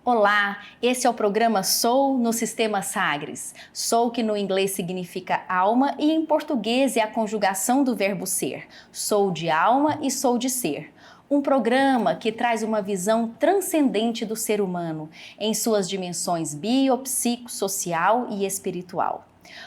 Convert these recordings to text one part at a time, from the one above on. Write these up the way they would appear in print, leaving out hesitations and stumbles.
Olá, esse é o programa Sou no Sistema Sagres. Sou que no inglês significa alma e em português é a conjugação do verbo ser. Sou de alma e sou de ser. Um programa que traz uma visão transcendente do ser humano em suas dimensões biopsicossocial e espiritual.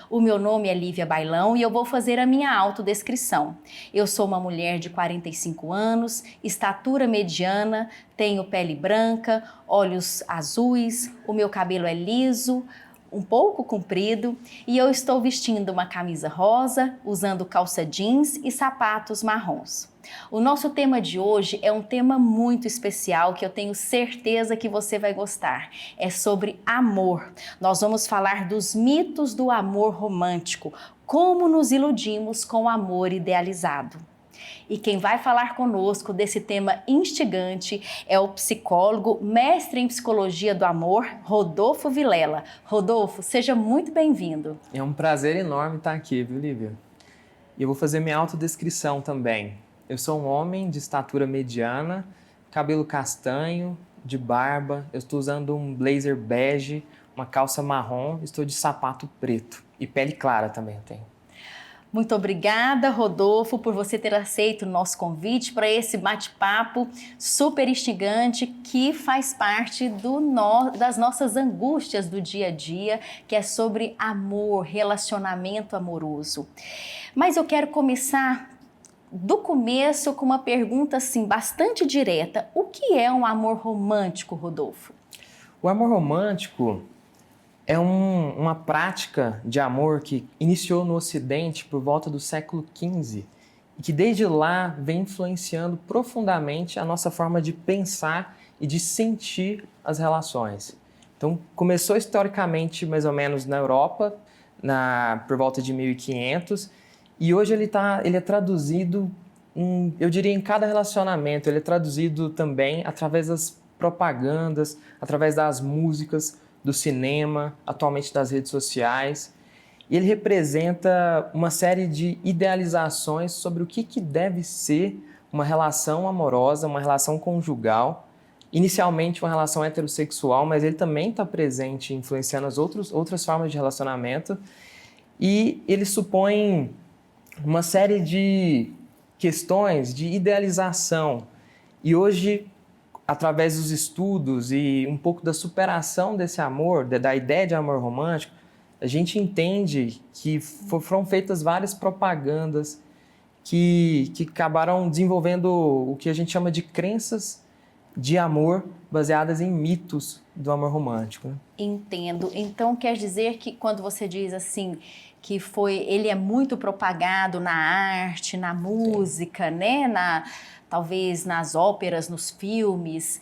O meu nome é Lívia Bailão e eu vou fazer a minha autodescrição. Eu sou uma mulher de 45 anos, estatura mediana, tenho pele branca, olhos azuis, o meu cabelo é liso, um pouco comprido e eu estou vestindo uma camisa rosa, usando calça jeans e sapatos marrons. O nosso tema de hoje é um tema muito especial que eu tenho certeza que você vai gostar. É sobre amor. Nós vamos falar dos mitos do amor romântico, como nos iludimos com o amor idealizado. E quem vai falar conosco desse tema instigante é o psicólogo, mestre em psicologia do amor, Rodolfo Vilela. Rodolfo, seja muito bem-vindo. É um prazer enorme estar aqui, viu, Lívia? E eu vou fazer minha autodescrição também. Eu sou um homem de estatura mediana, cabelo castanho, de barba, eu estou usando um blazer bege, uma calça marrom, estou de sapato preto e pele clara também eu tenho. Muito obrigada, Rodolfo, por você ter aceito o nosso convite para esse bate-papo super instigante que faz parte das nossas angústias do dia a dia, que é sobre amor, relacionamento amoroso. Mas eu quero começar do começo com uma pergunta assim, bastante direta. O que é um amor romântico, Rodolfo? O amor romântico é uma prática de amor que iniciou no Ocidente por volta do século XV e que desde lá vem influenciando profundamente a nossa forma de pensar e de sentir as relações. Então, começou historicamente mais ou menos na Europa, por volta de 1500, e hoje ele é traduzido, eu diria, em cada relacionamento. Ele é traduzido também através das propagandas, através das músicas, do cinema, atualmente das redes sociais. E ele representa uma série de idealizações sobre o que deve ser uma relação amorosa, uma relação conjugal, inicialmente uma relação heterossexual, mas ele também está presente influenciando as outras formas de relacionamento. E ele supõe uma série de questões de idealização. E hoje, através dos estudos e um pouco da superação desse amor, da ideia de amor romântico, a gente entende que foram feitas várias propagandas que acabaram desenvolvendo o que a gente chama de crenças de amor baseadas em mitos do amor romântico, né? Entendo. Então quer dizer que quando você diz assim que ele é muito propagado na arte, na música, né? Talvez nas óperas, nos filmes.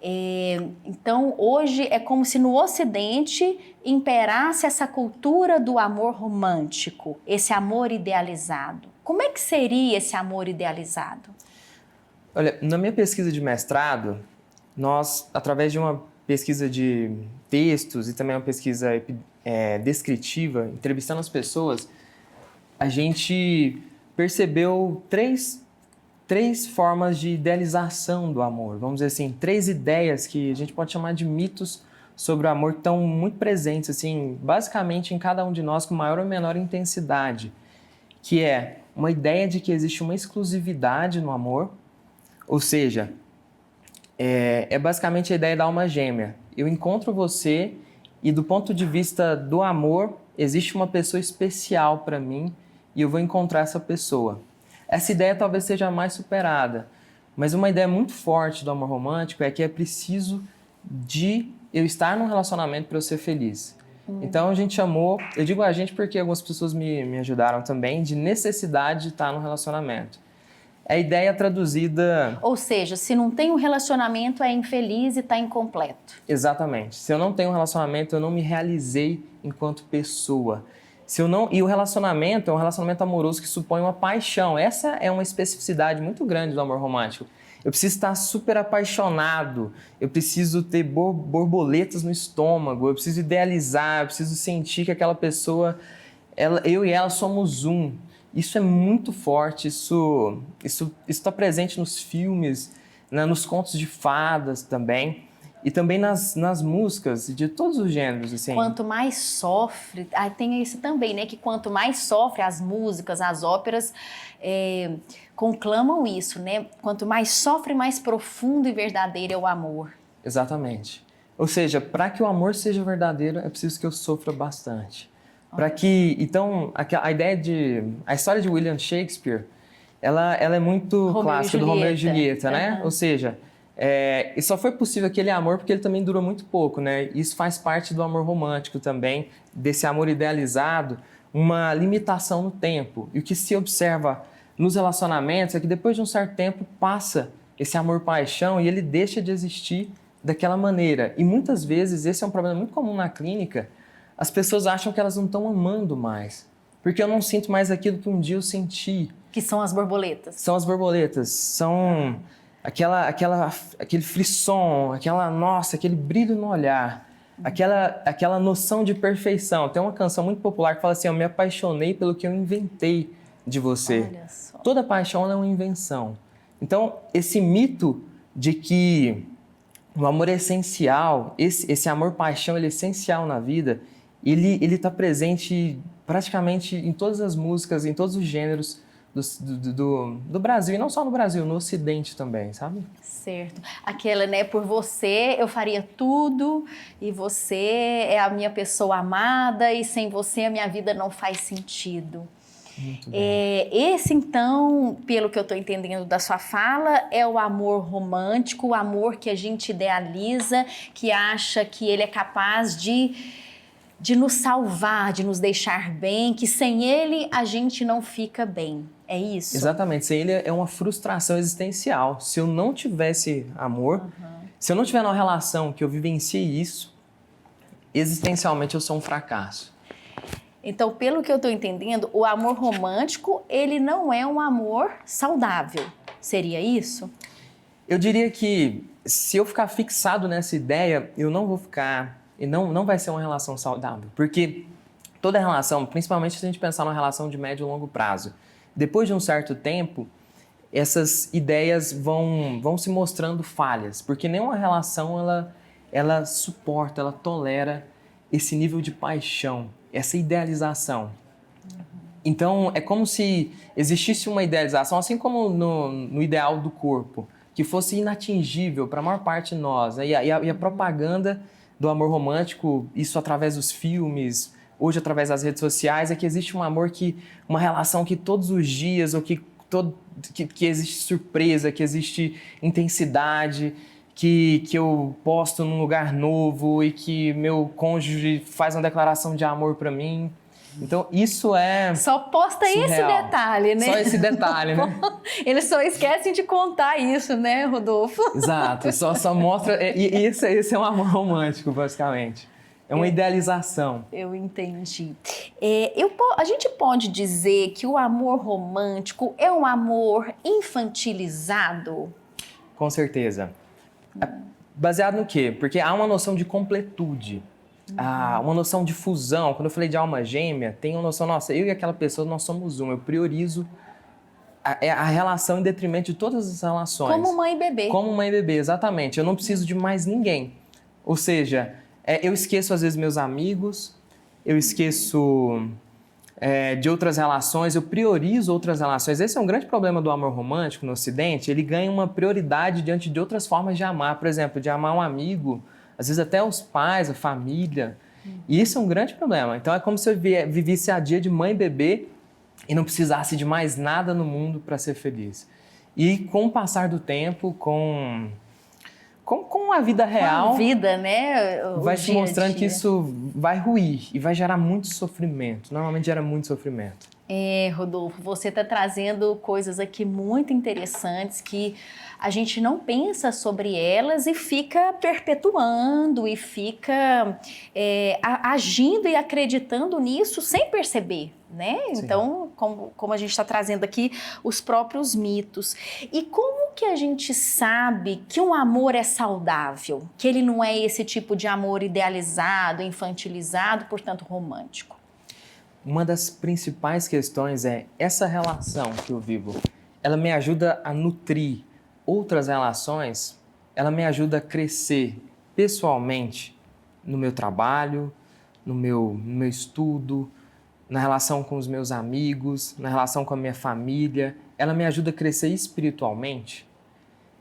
Então hoje é como se no Ocidente imperasse essa cultura do amor romântico, esse amor idealizado. Como é que seria esse amor idealizado? Olha, na minha pesquisa de mestrado, nós, através de uma pesquisa de textos e também uma pesquisa descritiva, entrevistando as pessoas, a gente percebeu três formas de idealização do amor. Vamos dizer assim, 3 ideias que a gente pode chamar de mitos sobre o amor que estão muito presentes, assim, basicamente em cada um de nós com maior ou menor intensidade, que é uma ideia de que existe uma exclusividade no amor, ou seja, é basicamente a ideia da alma gêmea. Eu encontro você e do ponto de vista do amor, existe uma pessoa especial para mim e eu vou encontrar essa pessoa. Essa ideia talvez seja a mais superada, mas uma ideia muito forte do amor romântico é que é preciso de eu estar num relacionamento para eu ser feliz. Então a gente chamou, eu digo a gente porque algumas pessoas me ajudaram também, de necessidade de estar num relacionamento. A ideia traduzida... Ou seja, se não tem um relacionamento, é infeliz e está incompleto. Exatamente. Se eu não tenho um relacionamento, eu não me realizei enquanto pessoa. E o relacionamento é um relacionamento amoroso que supõe uma paixão. Essa é uma especificidade muito grande do amor romântico. Eu preciso estar super apaixonado, eu preciso ter borboletas no estômago, eu preciso idealizar, eu preciso sentir que aquela pessoa, eu e ela somos um. Isso é muito forte, isso está presente nos filmes, né, nos contos de fadas também. e também nas músicas de todos os gêneros, assim. Quanto mais sofre, tem isso também, né? Que quanto mais sofre as músicas, as óperas conclamam isso, né? Quanto mais sofre, mais profundo e verdadeiro é o amor. Exatamente. Ou seja, para que o amor seja verdadeiro, é preciso que eu sofra bastante. Para que, então, a história de William Shakespeare, ela é muito clássica do Romeu e Julieta, né? Ou seja, e só foi possível aquele amor porque ele também durou muito pouco, né? Isso faz parte do amor romântico também, desse amor idealizado, uma limitação no tempo. E o que se observa nos relacionamentos é que depois de um certo tempo passa esse amor-paixão e ele deixa de existir daquela maneira. E muitas vezes, esse é um problema muito comum na clínica, as pessoas acham que elas não estão amando mais. Porque eu não sinto mais aquilo que um dia eu senti. Que são as borboletas. São as borboletas. São aquele frisson, aquele brilho no olhar. Aquela noção de perfeição. Tem uma canção muito popular que fala assim, eu me apaixonei pelo que eu inventei de você. Olha só. Toda paixão é uma invenção. Então, esse mito de que o amor é essencial, esse amor-paixão ele é essencial na vida, ele está presente praticamente em todas as músicas, em todos os gêneros do Brasil, e não só no Brasil, no Ocidente também, sabe? Certo. Aquela, né, por você eu faria tudo, e você é a minha pessoa amada, e sem você a minha vida não faz sentido. Muito bem. Esse, então, pelo que eu estou entendendo da sua fala, é o amor romântico, o amor que a gente idealiza, que acha que ele é capaz de nos salvar, de nos deixar bem, que sem ele a gente não fica bem. É isso? Exatamente. Sem ele é uma frustração existencial. Se eu não tivesse amor, se eu não tiver uma relação que eu vivencie isso, existencialmente eu sou um fracasso. Então, pelo que eu estou entendendo, o amor romântico, ele não é um amor saudável. Seria isso? Eu diria que se eu ficar fixado nessa ideia, eu não vou ficar... E não vai ser uma relação saudável. Porque toda relação, principalmente se a gente pensar numa relação de médio e longo prazo, depois de um certo tempo, essas ideias vão se mostrando falhas. Porque nenhuma relação, ela suporta, ela tolera esse nível de paixão, essa idealização. Então, é como se existisse uma idealização, assim como no ideal do corpo, que fosse inatingível para a maior parte de nós. Né? E a propaganda do amor romântico, isso através dos filmes, hoje através das redes sociais, é que existe um amor uma relação que todos os dias, ou que existe surpresa, que existe intensidade, que eu posto num lugar novo e que meu cônjuge faz uma declaração de amor para mim. Então, isso é só posta surreal. Esse detalhe, né? Só esse detalhe, né? Eles só esquecem de contar isso, né, Rodolfo? Exato. Só mostra... E esse é um amor romântico, basicamente. É uma idealização. Eu entendi. A gente pode dizer que o amor romântico é um amor infantilizado? Com certeza. Baseado no quê? Porque há uma noção de completude. Uma noção de fusão. Quando eu falei de alma gêmea, tem uma noção, nossa, eu e aquela pessoa, nós somos um. Eu priorizo a relação em detrimento de todas as relações. Como mãe e bebê. Como mãe e bebê, exatamente. Eu não preciso de mais ninguém. Ou seja, eu esqueço às vezes meus amigos, eu esqueço de outras relações, eu priorizo outras relações. Esse é um grande problema do amor romântico no Ocidente. Ele ganha uma prioridade diante de outras formas de amar. Por exemplo, de amar um amigo, às vezes até os pais, a família. E isso é um grande problema. Então é como se eu vivesse a dia de mãe e bebê e não precisasse de mais nada no mundo para ser feliz. E com o passar do tempo, com a vida real, com a vida, né? Vai se mostrando que isso vai ruir e vai gerar muito sofrimento. Normalmente gera muito sofrimento. Rodolfo, você está trazendo coisas aqui muito interessantes que a gente não pensa sobre elas e fica perpetuando e fica agindo e acreditando nisso sem perceber, né? Sim. Então, como a gente está trazendo aqui os próprios mitos. E como que a gente sabe que um amor é saudável? Que ele não é esse tipo de amor idealizado, infantilizado, portanto romântico? Uma das principais questões é essa relação que eu vivo, ela me ajuda a nutrir outras relações, ela me ajuda a crescer pessoalmente, no meu trabalho, no meu estudo, na relação com os meus amigos, na relação com a minha família, ela me ajuda a crescer espiritualmente?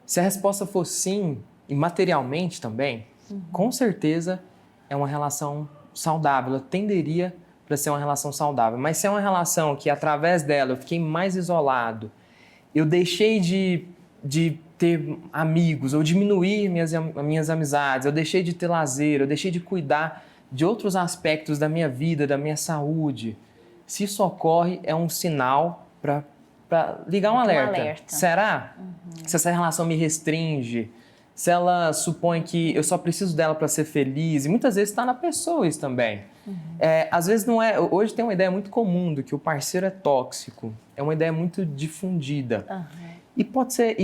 Se a resposta for sim, e materialmente também, com certeza é uma relação saudável, ela tenderia para ser uma relação saudável. Mas se é uma relação que através dela eu fiquei mais isolado, eu deixei de ter amigos, ou diminuir minhas amizades, eu deixei de ter lazer, eu deixei de cuidar de outros aspectos da minha vida, da minha saúde. Se isso ocorre, é um sinal para ligar um alerta. Será? Se essa relação me restringe, se ela supõe que eu só preciso dela para ser feliz, e muitas vezes está na pessoa isso também. Às vezes não é. Hoje tem uma ideia muito comum do que o parceiro é tóxico. É uma ideia muito difundida. E pode ser,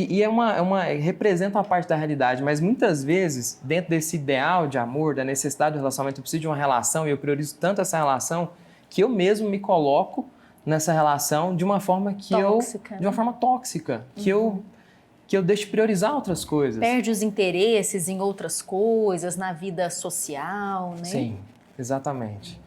representa uma parte da realidade, mas muitas vezes, dentro desse ideal de amor, da necessidade do relacionamento, eu preciso de uma relação e eu priorizo tanto essa relação que eu mesmo me coloco nessa relação de uma forma tóxica, de uma forma tóxica, que eu deixo de priorizar outras coisas. Perde os interesses em outras coisas, na vida social, né? Sim, exatamente.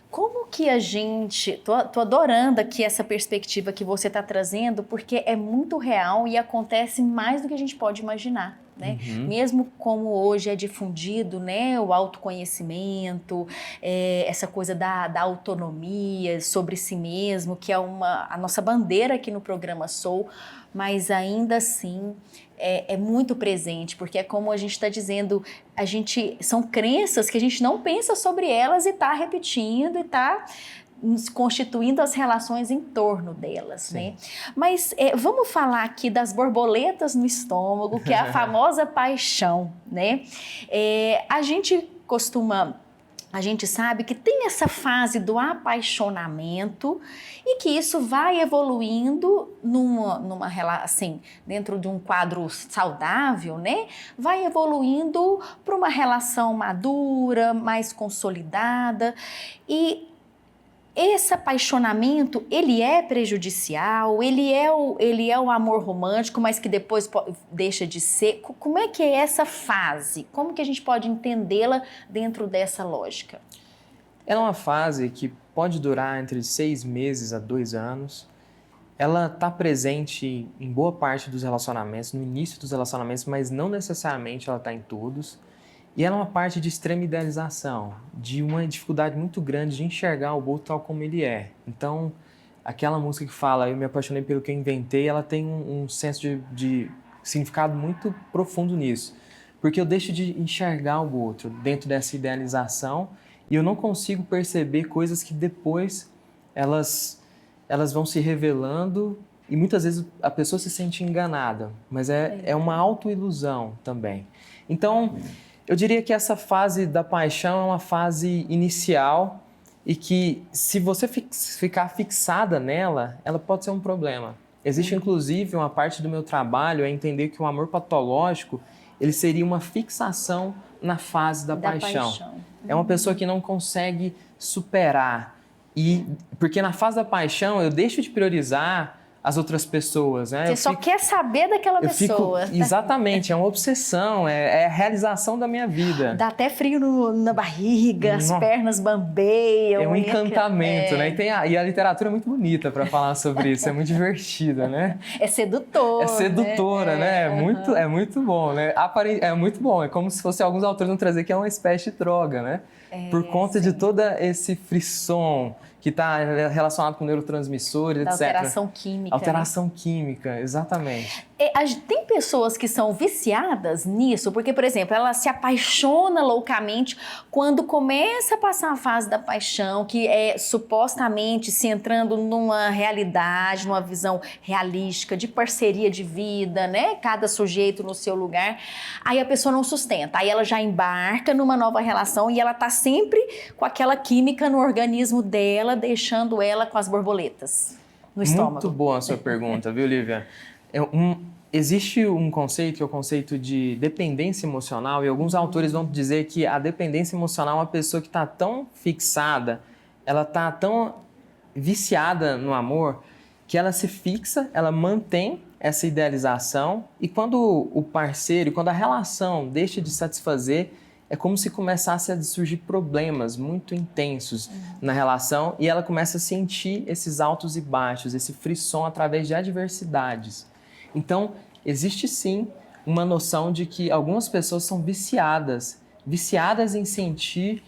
Como que a gente... Tô adorando aqui essa perspectiva que você está trazendo, porque é muito real e acontece mais do que a gente pode imaginar, né? Mesmo como hoje é difundido, né, o autoconhecimento, essa coisa da autonomia sobre si mesmo, que é a nossa bandeira aqui no programa Soul, mas ainda assim é muito presente, porque é como a gente está dizendo, são crenças que a gente não pensa sobre elas e está repetindo e está constituindo as relações em torno delas, né? Mas vamos falar aqui das borboletas no estômago, que é a famosa paixão, né? A gente sabe que tem essa fase do apaixonamento e que isso vai evoluindo assim, dentro de um quadro saudável, né? Vai evoluindo para uma relação madura, mais consolidada. E esse apaixonamento, ele é prejudicial, ele é o amor romântico, mas que depois deixa de ser. Como é que é essa fase? Como que a gente pode entendê-la dentro dessa lógica? Ela é uma fase que pode durar entre 6 meses a 2 anos. Ela está presente em boa parte dos relacionamentos, no início dos relacionamentos, mas não necessariamente ela está em todos. E ela é uma parte de extrema idealização, de uma dificuldade muito grande de enxergar o outro tal como ele é. Então, aquela música que fala, eu me apaixonei pelo que eu inventei, ela tem um senso de significado muito profundo nisso. Porque eu deixo de enxergar o outro dentro dessa idealização e eu não consigo perceber coisas que depois elas vão se revelando e muitas vezes a pessoa se sente enganada, mas é uma autoilusão também. Então, eu diria que essa fase da paixão é uma fase inicial e que, se você ficar fixada nela, ela pode ser um problema. Existe, inclusive, uma parte do meu trabalho é entender que o amor patológico ele seria uma fixação na fase da paixão. É uma pessoa que não consegue superar. Porque na fase da paixão eu deixo de priorizar as outras pessoas, né? Você só quer saber daquela pessoa. Exatamente, é uma obsessão, é a realização da minha vida. Dá até frio na barriga, as pernas bambeiam. É um encantamento, né? E a literatura é muito bonita para falar sobre isso, é muito divertida, né? É sedutora. É sedutora, né? É muito bom, né? É muito bom, é como se fosse alguns autores não trazer que é uma espécie de droga, né? Por conta de todo esse frisson que está relacionado com neurotransmissores, etc. Alteração química. Alteração química, exatamente. Tem pessoas que são viciadas nisso, porque, por exemplo, ela se apaixona loucamente quando começa a passar a fase da paixão, que é supostamente se entrando numa realidade, numa visão realística, de parceria de vida, né? Cada sujeito no seu lugar. Aí a pessoa não sustenta, aí ela já embarca numa nova relação e ela tá sempre com aquela química no organismo dela, deixando ela com as borboletas no estômago. Muito boa a sua pergunta, viu, Lívia? Existe um conceito que é o conceito de dependência emocional e alguns autores vão dizer que a dependência emocional é uma pessoa que está tão fixada, ela está tão viciada no amor que ela se fixa, ela mantém essa idealização, e quando o parceiro, quando a relação deixa de satisfazer, é como se começasse a surgir problemas muito intensos na relação e ela começa a sentir esses altos e baixos, esse frisson através de adversidades. Então, existe sim uma noção de que algumas pessoas são viciadas em sentir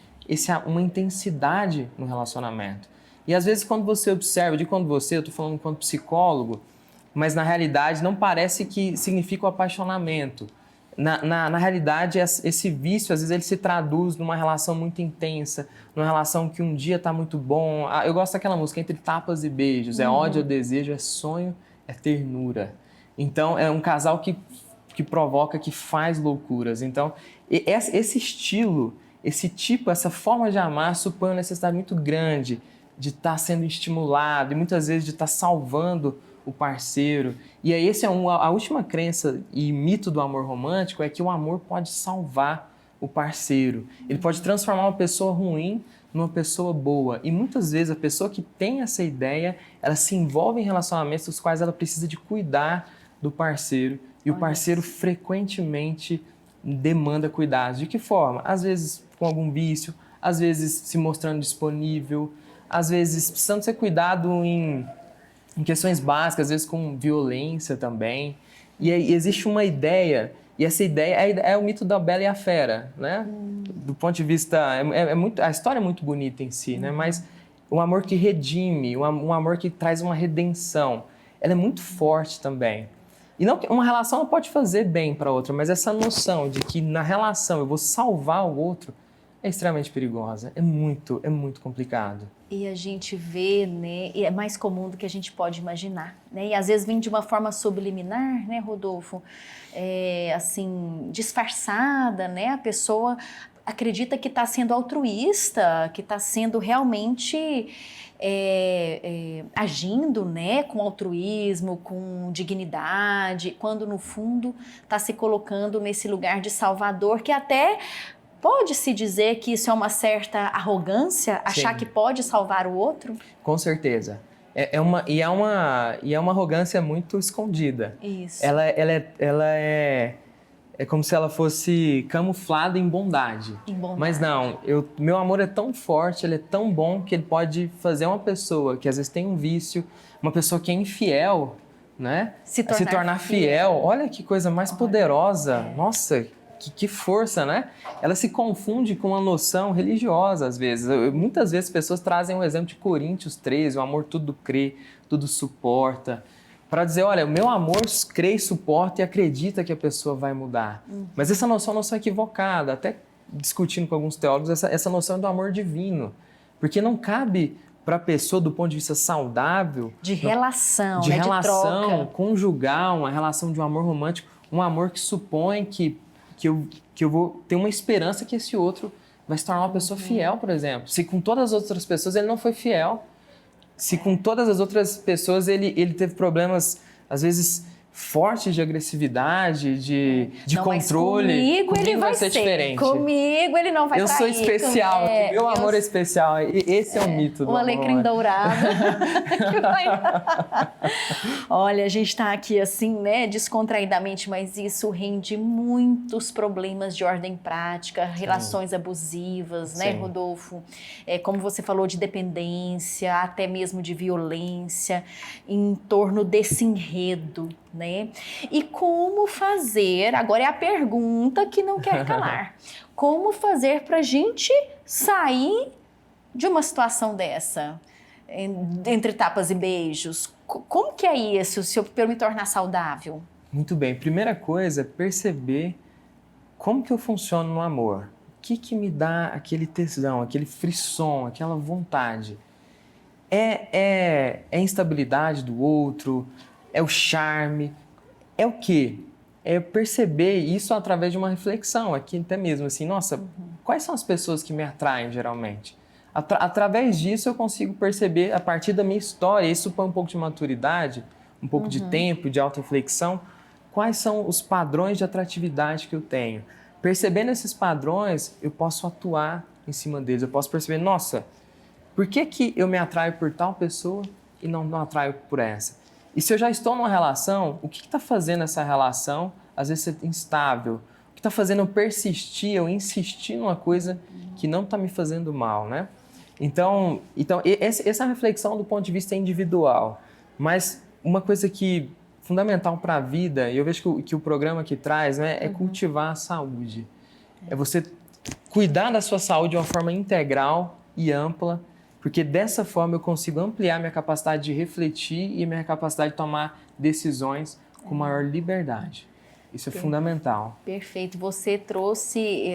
uma intensidade no relacionamento. E às vezes quando você observa, eu estou falando enquanto psicólogo, mas na realidade não parece que significa o apaixonamento. Na realidade, esse vício, às vezes, ele se traduz numa relação muito intensa, numa relação que um dia está muito bom. Eu gosto daquela música, Entre Tapas e Beijos. É ódio, é desejo, é sonho, é ternura. Então, é um casal que provoca, que faz loucuras. Então, esse estilo, esse tipo, essa forma de amar supõe uma necessidade muito grande de estar sendo estimulado e muitas vezes de estar salvando o parceiro. E aí a última crença e mito do amor romântico é que o amor pode salvar o parceiro. Ele pode transformar uma pessoa ruim numa pessoa boa. E muitas vezes a pessoa que tem essa ideia, ela se envolve em relacionamentos nos quais ela precisa de cuidar do parceiro. E o parceiro frequentemente demanda cuidados. De que forma? Às vezes com algum vício, às vezes se mostrando disponível, às vezes precisando ser cuidado em questões básicas, às vezes com violência também. E aí existe uma ideia, e essa ideia é o mito da Bela e a Fera, né? Do ponto de vista... a história é muito bonita em si, né? Mas um amor que redime, um amor que traz uma redenção, ela é muito forte também. E não, uma relação não pode fazer bem para outra, mas essa noção de que na relação eu vou salvar o outro é extremamente perigosa, é muito complicado. E a gente vê, né, e é mais comum do que a gente pode imaginar, né? E às vezes vem de uma forma subliminar, né, Rodolfo? Assim, disfarçada, né? A pessoa acredita que está sendo altruísta, que está sendo realmente agindo, né, com altruísmo, com dignidade, quando no fundo está se colocando nesse lugar de salvador, que até... Pode-se dizer que isso é uma certa arrogância, achar que pode salvar o outro? Com certeza. É uma arrogância muito escondida. Isso. Ela é como se ela fosse camuflada em bondade. Mas não, meu amor é tão forte, ele é tão bom que ele pode fazer uma pessoa que às vezes tem um vício, uma pessoa que é infiel, né? Se tornar fiel. Olha que coisa mais poderosa. Nossa, que força, né? Ela se confunde com uma noção religiosa, às vezes. Muitas vezes pessoas trazem o exemplo de Coríntios 13, o amor tudo crê, tudo suporta, para dizer, olha, o meu amor crê, suporta e acredita que a pessoa vai mudar. Mas essa noção é uma noção equivocada, até discutindo com alguns teólogos, essa noção é do amor divino, porque não cabe para a pessoa, do ponto de vista saudável... De relação, de né? relação, de troca. Conjugal, uma relação de um amor romântico, um amor que supõe que eu vou ter uma esperança que esse outro vai se tornar uma pessoa fiel, por exemplo. Se com todas as outras pessoas ele não foi fiel, se com todas as outras pessoas ele teve problemas, às vezes, fortes de agressividade, de não, controle, comigo ele vai ser diferente. Comigo ele não vai trair. Eu sou especial, meu amor é especial. Esse é o mito do amor. O alecrim dourado. Olha, a gente está aqui assim, né, descontraidamente, mas isso rende muitos problemas de ordem prática, relações abusivas, né, Rodolfo? Como você falou, de dependência, até mesmo de violência, em torno desse enredo, né? E como fazer, agora é a pergunta que não quer calar, como fazer para a gente sair de uma situação dessa, entre tapas e beijos? Como que é isso, se eu me tornar saudável? Muito bem, primeira coisa é perceber como que eu funciono no amor. O que me dá aquele tesão, aquele frisson, aquela vontade? É a instabilidade do outro? É o charme? É o quê? É perceber isso através de uma reflexão, aqui até mesmo assim, nossa, quais são as pessoas que me atraem geralmente? Através disso eu consigo perceber, a partir da minha história, isso põe um pouco de maturidade, um pouco de tempo, de autorreflexão, quais são os padrões de atratividade que eu tenho. Percebendo esses padrões, eu posso atuar em cima deles, eu posso perceber, nossa, por que eu me atraio por tal pessoa e não atraio por essa? E se eu já estou numa relação, o que está fazendo essa relação, às vezes, ser instável? O que está fazendo eu persistir, eu insistir numa coisa que não está me fazendo mal, né? Então essa reflexão do ponto de vista individual. Mas uma coisa que fundamental para a vida, e eu vejo que o programa que traz, né, é cultivar a saúde. É você cuidar da sua saúde de uma forma integral e ampla, porque dessa forma eu consigo ampliar minha capacidade de refletir e minha capacidade de tomar decisões com maior liberdade. Isso é fundamental. Perfeito. Você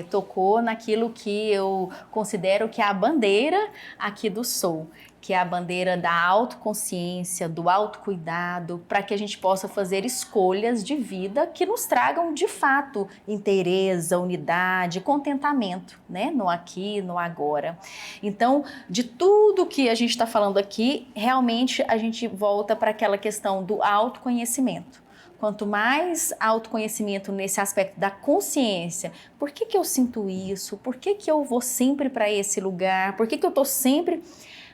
tocou naquilo que eu considero que é a bandeira aqui do Soul, que é a bandeira da autoconsciência, do autocuidado, para que a gente possa fazer escolhas de vida que nos tragam, de fato, inteireza, unidade, contentamento, né? No aqui, no agora. Então, de tudo que a gente está falando aqui, realmente a gente volta para aquela questão do autoconhecimento. Quanto mais autoconhecimento nesse aspecto da consciência, por que eu sinto isso? Por que eu vou sempre para esse lugar? Por que eu estou sempre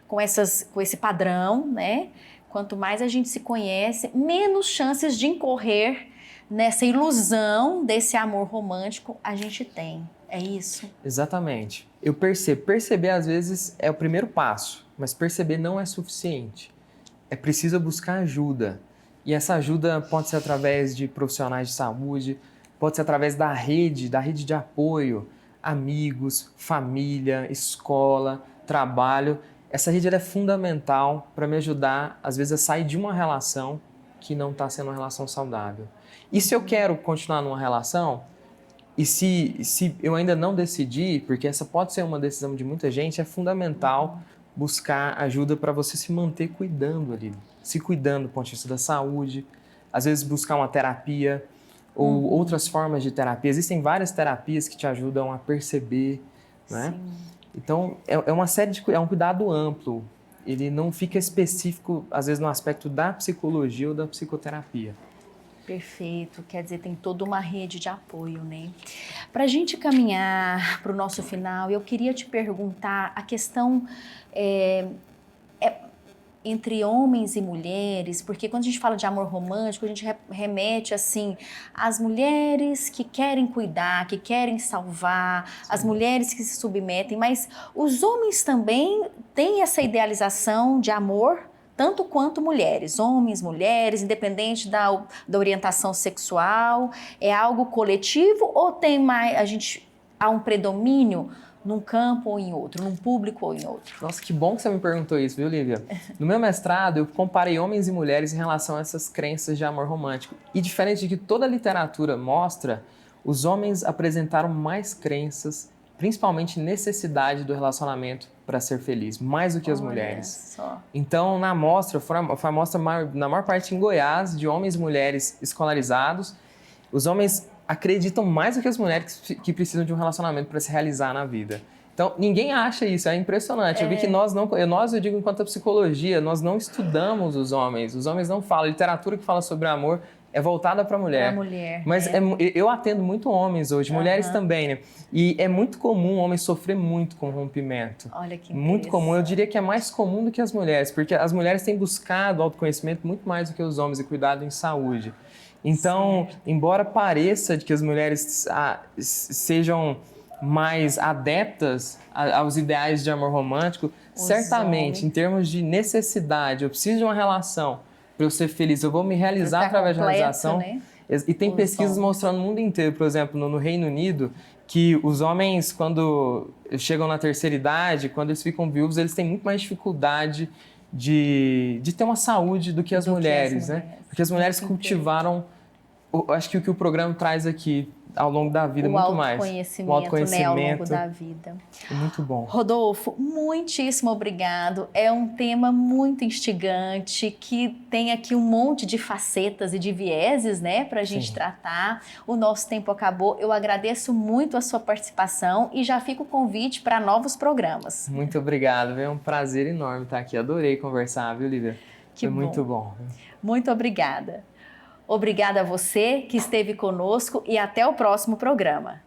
com esse padrão, né? Quanto mais a gente se conhece, menos chances de incorrer nessa ilusão desse amor romântico a gente tem. É isso? Exatamente. Eu percebo. Perceber, às vezes, é o primeiro passo, mas perceber não é suficiente. É preciso buscar ajuda. E essa ajuda pode ser através de profissionais de saúde, pode ser através da rede de apoio, amigos, família, escola, trabalho. Essa rede é fundamental para me ajudar, às vezes, a sair de uma relação que não está sendo uma relação saudável. E se eu quero continuar numa relação, e se eu ainda não decidi, porque essa pode ser uma decisão de muita gente, é fundamental buscar ajuda para você se manter cuidando ali, se cuidando do ponto de vista da saúde, às vezes buscar uma terapia ou outras formas de terapia. Existem várias terapias que te ajudam a perceber, né? Então, é um cuidado amplo. Ele não fica específico, às vezes, no aspecto da psicologia ou da psicoterapia. Perfeito, quer dizer, tem toda uma rede de apoio, né? Para a gente caminhar para o nosso final, eu queria te perguntar a questão entre homens e mulheres, porque quando a gente fala de amor romântico, a gente remete assim às mulheres que querem cuidar, que querem salvar, as mulheres que se submetem, mas os homens também têm essa idealização de amor, tanto quanto mulheres, homens, mulheres, independente da orientação sexual. É algo coletivo ou tem mais, há um predomínio num campo ou em outro, num público ou em outro? Nossa, que bom que você me perguntou isso, viu, Lívia? No meu mestrado, eu comparei homens e mulheres em relação a essas crenças de amor romântico. E diferente de que toda a literatura mostra, os homens apresentaram mais crenças, principalmente necessidade do relacionamento para ser feliz, mais do que as mulheres. Só. Então, na amostra, foi uma amostra na maior parte em Goiás, de homens e mulheres escolarizados, os homens acreditam mais do que as mulheres que precisam de um relacionamento para se realizar na vida. Então, ninguém acha isso, é impressionante. Eu vi que eu digo enquanto a psicologia, nós não estudamos os homens não falam. A literatura que fala sobre amor é voltada para a mulher. Mas eu atendo muito homens hoje, mulheres também, né? E é muito comum o homem sofrer muito com rompimento. Olha que muito comum, eu diria que é mais comum do que as mulheres, porque as mulheres têm buscado autoconhecimento muito mais do que os homens e cuidado em saúde. Então, embora pareça que as mulheres sejam mais adeptas aos ideais de amor romântico, certamente, em termos de necessidade, eu preciso de uma relação para eu ser feliz, eu vou me realizar através de uma realização. Né? E tem pesquisas mostrando no mundo inteiro, por exemplo, no Reino Unido, que os homens, quando chegam na terceira idade, quando eles ficam viúvos, eles têm muito mais dificuldade de ter uma saúde do que as mulheres, né? Porque as mulheres cultivaram, acho que o que o programa traz aqui ao longo da vida, muito mais. O autoconhecimento, né, ao longo da vida. É muito bom. Rodolfo, muitíssimo obrigado. É um tema muito instigante, que tem aqui um monte de facetas e de vieses, né, pra gente tratar. O nosso tempo acabou. Eu agradeço muito a sua participação e já fica o convite para novos programas. Muito obrigado, é um prazer enorme estar aqui. Adorei conversar, viu, Lívia? Foi muito bom. Muito obrigada. Obrigada a você que esteve conosco e até o próximo programa.